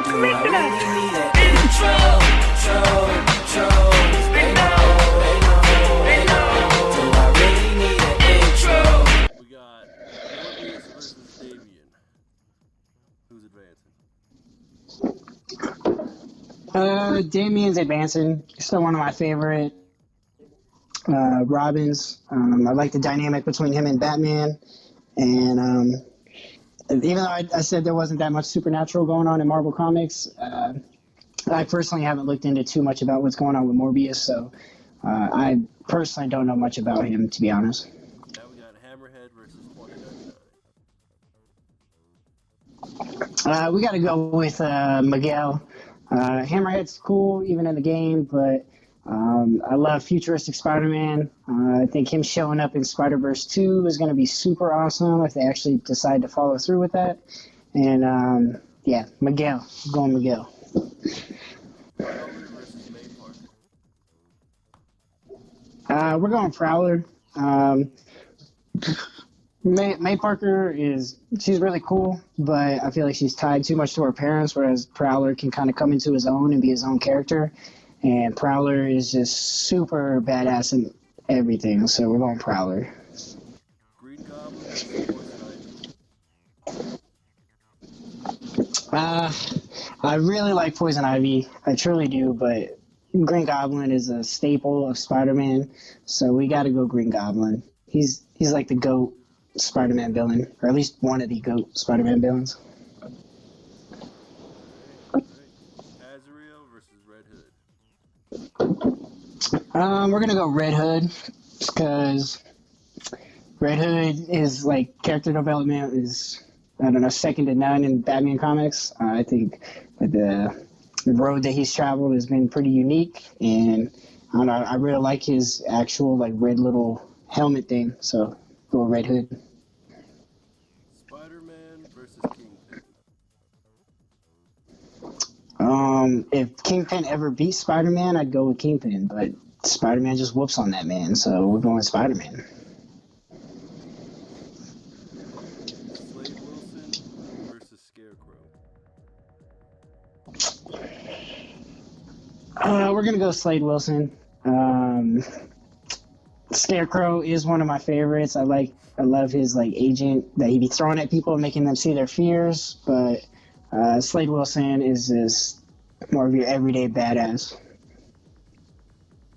Do I really need an intro? Do I really need an intro? We got Morbius versus Damien. Who's advancing? Damien's advancing. Still one of my favorite Robins. I like the dynamic between him and Batman. And even though I said there wasn't that much supernatural going on in Marvel Comics, I personally haven't looked into too much about what's going on with Morbius, so I personally don't know much about him, to be honest. Now we got Hammerhead versus 2099. We got to go with Miguel. Hammerhead's cool, even in the game, but I love futuristic Spider-Man. I think him showing up in Spider-Verse 2 is going to be super awesome if they actually decide to follow through with that. And yeah, Miguel. I'm going Miguel. Prowler versus May Parker. We're going Prowler. May Parker she's really cool, but I feel like she's tied too much to her parents, whereas Prowler can kind of come into his own and be his own character. And Prowler is just super badass in everything, so we're going Prowler. Green Goblin versus Poison Ivy. I really like Poison Ivy. I truly do, but Green Goblin is a staple of Spider-Man, so we got to go Green Goblin. He's like the GOAT Spider-Man villain, or at least one of the GOAT Spider-Man villains. Azrael versus Red Hood. We're gonna go Red Hood because Red Hood is like character development is, I don't know, second to none in Batman comics. I think the road that he's traveled has been pretty unique, and I don't know, I really like his actual like red little helmet thing. So go Red Hood. Spider-Man versus Kingpin. If Kingpin ever beat Spider-Man, I'd go with Kingpin, but Spider-Man just whoops on that man, so we're going Spider-Man. Slade Wilson versus Scarecrow. We're gonna go Slade Wilson. Scarecrow is one of my favorites. I love his like agent that he be throwing at people and making them see their fears. But Slade Wilson is just more of your everyday badass.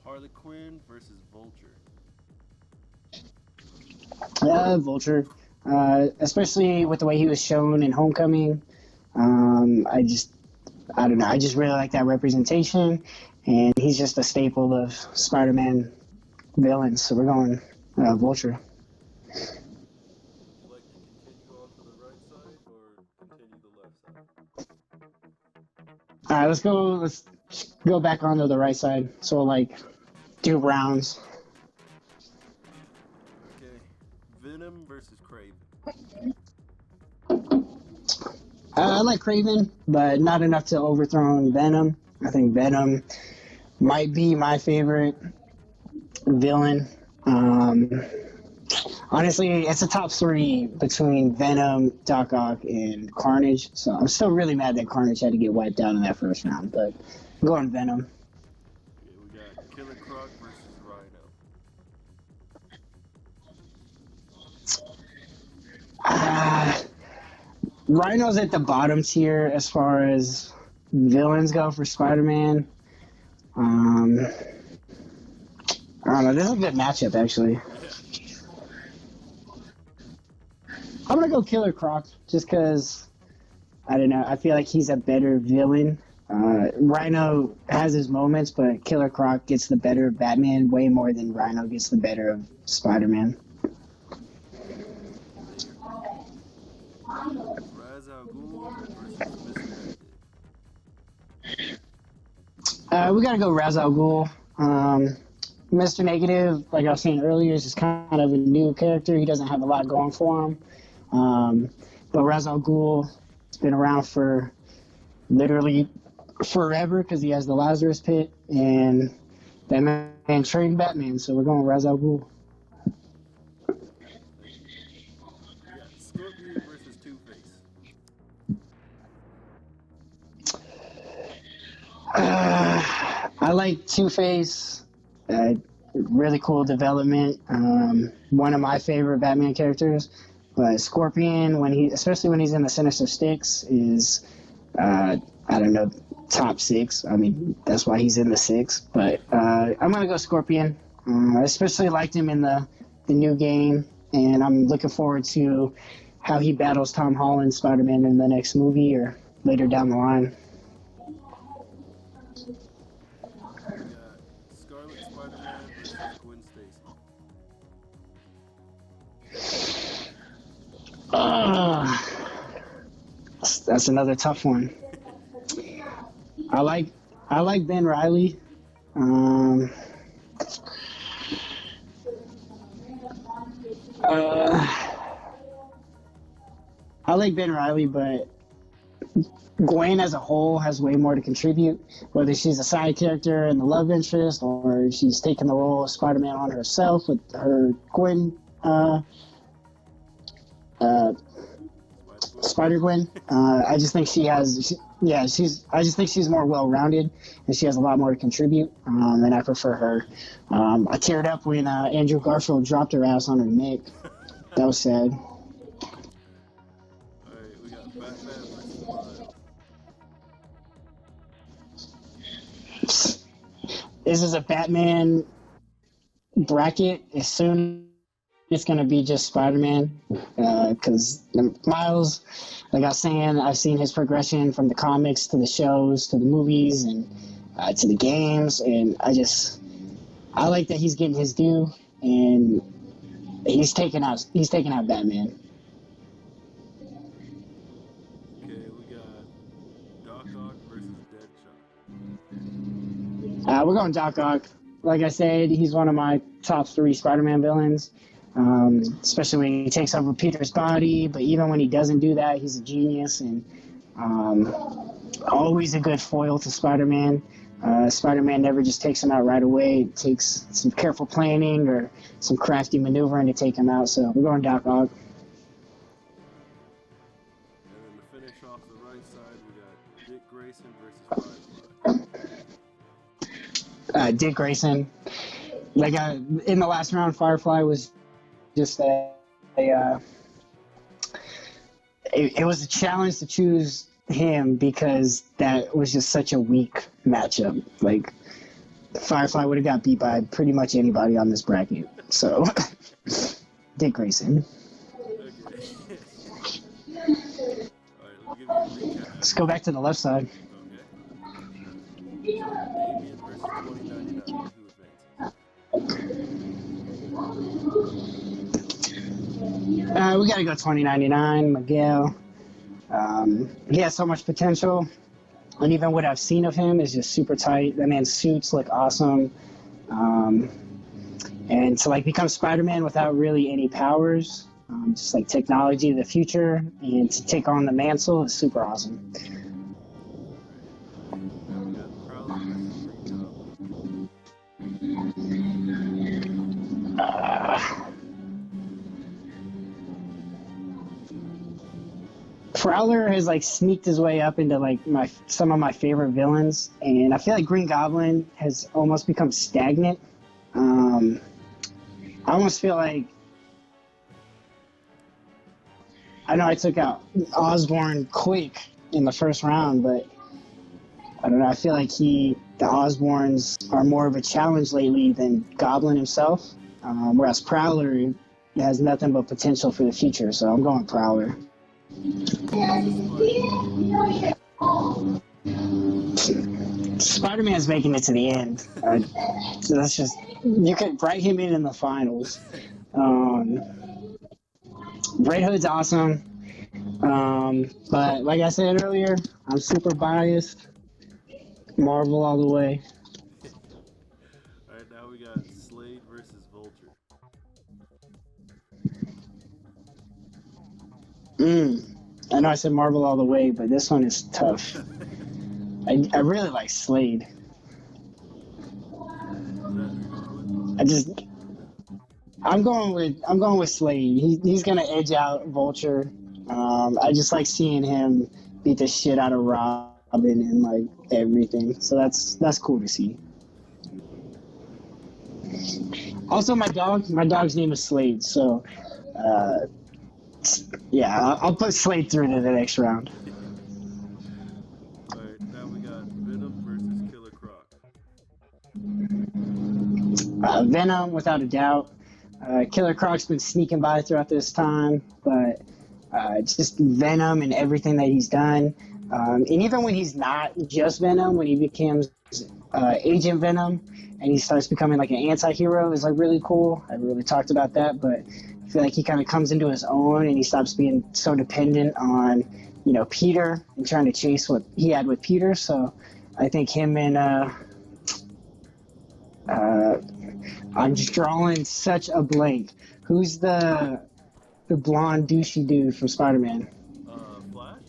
Harley Quinn versus Vulture. Vulture, especially with the way he was shown in Homecoming. I don't know. I just really like that representation, and he's just a staple of Spider-Man villains. So we're going Vulture. Would you like to continue on to the right side or continue the left side? All right, let's go back onto the right side. So we'll like do rounds. Okay. Venom versus Craven. I like Craven, but not enough to overthrow Venom. I think Venom might be my favorite villain. Honestly, it's a top three between Venom, Doc Ock, and Carnage. So I'm still really mad that Carnage had to get wiped out in that first round, but I'm going Venom. Okay, we got Killer Croc versus Rhino. Rhino's at the bottom tier as far as villains go for Spider-Man. I don't know. This is a good matchup, actually. I'm gonna go Killer Croc just because I don't know. I feel like he's a better villain. Rhino has his moments, but Killer Croc gets the better of Batman way more than Rhino gets the better of Spider-Man. Ra's al Ghul versus Mr. Negative. We gotta go Ra's al Ghul. Mr. Negative, like I was saying earlier, is just kind of a new character. He doesn't have a lot going for him. But Ra's al Ghul has been around for literally forever because he has the Lazarus Pit, and that man trained Batman, so we're going Ra's al Ghul. We got Scorpion versus Two-Face. I like Two-Face. Really cool development. One of my favorite Batman characters. But Scorpion, especially when he's in the Sinister Six, is I don't know, top six. I mean, that's why he's in the six. But I'm gonna go Scorpion. I especially liked him in the new game, and I'm looking forward to how he battles Tom Holland, Spider-Man, in the next movie or later down the line. Scarlet Spider-Man versus Gwen Stacy. That's another tough one. I like Ben Riley. I like Ben Riley, but Gwen as a whole has way more to contribute. Whether she's a side character and the love interest, or she's taking the role of Spider-Man on herself with her Gwen, Spider-Gwen. I just think I just think she's more well-rounded, and she has a lot more to contribute. And I prefer her. I teared up when Andrew Garfield dropped her ass on her neck. That was sad. Alright, we got Batman versus Miles. This is a Batman bracket. As soon it's going to be just Spider-Man, because Miles, like I was saying, I've seen his progression from the comics to the shows to the movies and to the games, and I like that he's getting his due, and he's taking out Batman. Okay, we got Doc Ock versus Deadshot. We're going Doc Ock. Like I said, he's one of my top 3 Spider-Man villains. Especially when he takes over Peter's body, but even when he doesn't do that, he's a genius and always a good foil to Spider-Man. Spider-Man never just takes him out right away. It takes some careful planning or some crafty maneuvering to take him out, so we're going Doc Ock. And then to finish off the right side, we got Dick Grayson versus Firefly. Dick Grayson. Like in the last round, Firefly was just it was a challenge to choose him because that was just such a weak matchup. Like Firefly would have got beat by pretty much anybody on this bracket. So Dick Grayson. Okay. Alright, let me give you a recap. Let's go back to the left side. Okay. Damien versus 2099. Who advances? We gotta go 2099, Miguel. He has so much potential, and even what I've seen of him is just super tight. That man's suits look awesome, and to like become Spider-Man without really any powers, just like technology of the future, and to take on the mantle is super awesome. Now we got Prowler versus Green Prowler has like sneaked his way up into like some of my favorite villains, and I feel like Green Goblin has almost become stagnant. I almost feel like I know I took out Osborn quick in the first round, but I don't know. I feel like the Osborns are more of a challenge lately than Goblin himself, whereas Prowler has nothing but potential for the future. So I'm going Prowler. Spider-Man's making it to the end. So that's just, you could write him in the finals. Red Hood's awesome. But like I said earlier, I'm super biased. Marvel all the way. Alright, now we got Slade versus Vulture. I know I said Marvel all the way, but this one is tough. I really like Slade. I'm going with Slade. He's gonna edge out Vulture. I just like seeing him beat the shit out of Rob Robin and like everything. So that's cool to see. Also, my dog's name is Slade. So, yeah, I'll put Slade through to the next round. Alright, now we got Venom versus Killer Croc. Venom, without a doubt. Killer Croc's been sneaking by throughout this time, but it's just Venom and everything that he's done. And even when he's not just Venom, when he becomes Agent Venom and he starts becoming like an anti-hero is like really cool. I really talked about that, but I feel like he kind of comes into his own and he stops being so dependent on, Peter and trying to chase what he had with Peter. So I think him and I'm just drawing such a blank. Who's the blonde douchey dude from Spider-Man? Flash?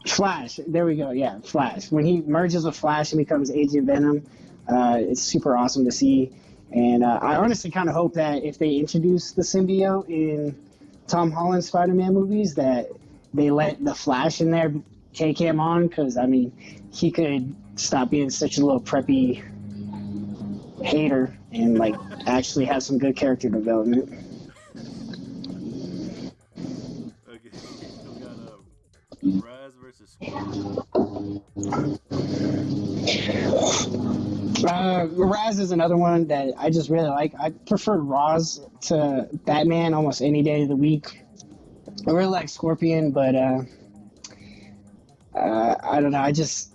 Flash. There we go. Yeah, Flash. When he merges with Flash and becomes Agent Venom, it's super awesome to see. And I honestly kind of hope that if they introduce the symbiote in Tom Holland's Spider-Man movies, that they let the Flash in there take him on, because, I mean, he could stop being such a little preppy hater and, like, actually have some good character development. Okay, we got Raz versus Scorpion. Raz is another one that I just really like. I prefer Raz to Batman almost any day of the week. I really like Scorpion, but I don't know. I just,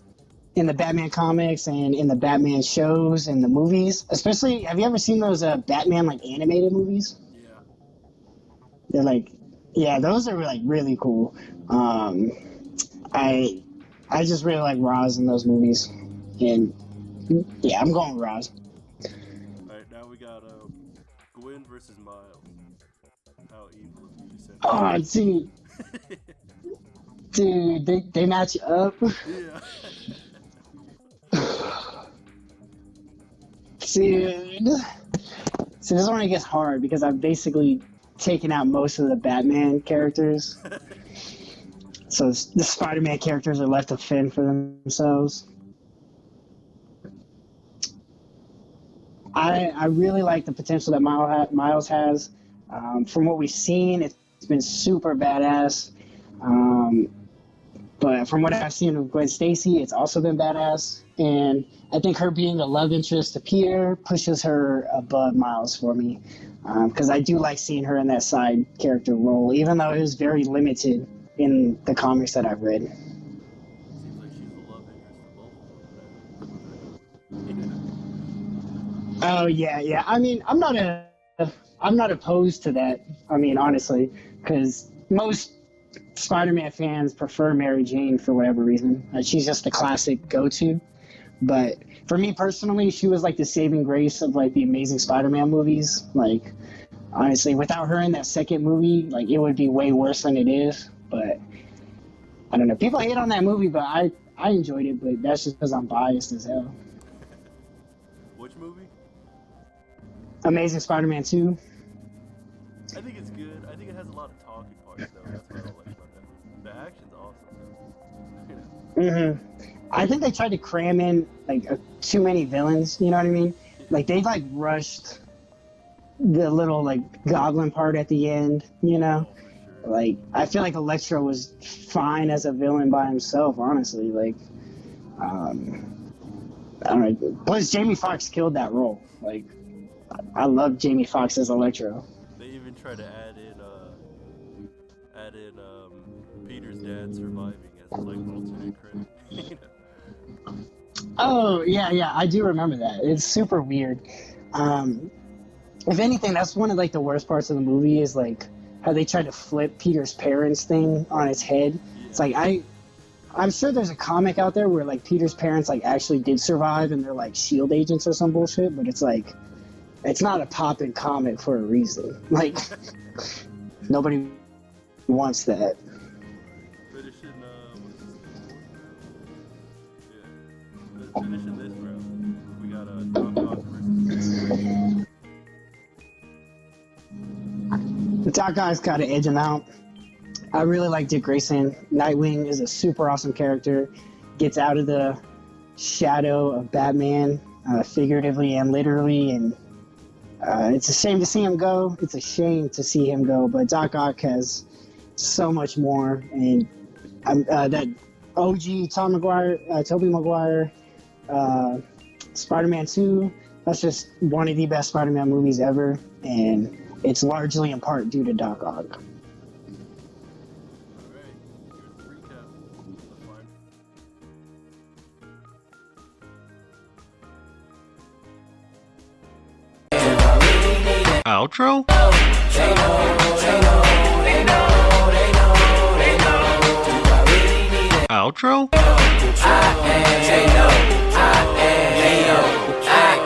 in the Batman comics and in the Batman shows and the movies, especially, have you ever seen those Batman like animated movies? Yeah. They're like, yeah, those are like really cool. I just really like Raz in those movies, and yeah, I'm going with Raz. Alright, now we got Gwen versus Miles. How evil of you to say that. Oh, dude, they match up. Yeah. Dude. So this one gets hard because I've basically taken out most of the Batman characters. So the Spider-Man characters are left to fend for themselves. I really like the potential that Miles has. From what we've seen, it's been super badass. But from what I've seen of Gwen Stacy, it's also been badass. And I think her being a love interest to Peter pushes her above Miles for me. Because I do like seeing her in that side character role, even though it was very limited in the comics that I've read. Seems like she's the love interest of both of them. Oh yeah. I mean, I'm not opposed to that. I mean, honestly, because most Spider-Man fans prefer Mary Jane for whatever reason. She's just the classic go-to. But for me personally, she was like the saving grace of like the Amazing Spider-Man movies. Like, honestly, without her in that second movie, like it would be way worse than it is. But I don't know. People hate on that movie, but I enjoyed it. But that's just because I'm biased as hell. Which movie? Amazing Spider-Man 2. I think it's good. I think it has a lot of talking parts though. That's what I don't like about that movie. The action's awesome. I think they tried to cram in like too many villains. You know what I mean? Like they like rushed the little like goblin part at the end. You know, like I feel like Electro was fine as a villain by himself. Honestly, like I don't know. Plus, Jamie Foxx killed that role. Like I love Jamie Foxx as Electro. They even tried to add in Peter's dad surviving as like alternate credit. Oh yeah, I do remember that. It's super weird. If anything, that's one of like the worst parts of the movie is like how they try to flip Peter's parents thing on its head. It's like I'm sure there's a comic out there where like Peter's parents like actually did survive and they're like SHIELD agents or some bullshit, but it's like it's not a poppin' comic for a reason. Like nobody wants that. Finishing finishing this round, we got Doc Ock versus The Doc Ock's got to edge him out. I really like Dick Grayson. Nightwing is a super awesome character. Gets out of the shadow of Batman, figuratively and literally, and it's a shame to see him go. It's a shame to see him go, but Doc Ock has so much more, and that OG Tom Maguire, Tobey Maguire, Spider-Man 2, that's just one of the best Spider-Man movies ever, and it's largely in part due to Doc Ock. Alright, good recap. That's fine. Outro? Outro? I am, they know, I am, they know, I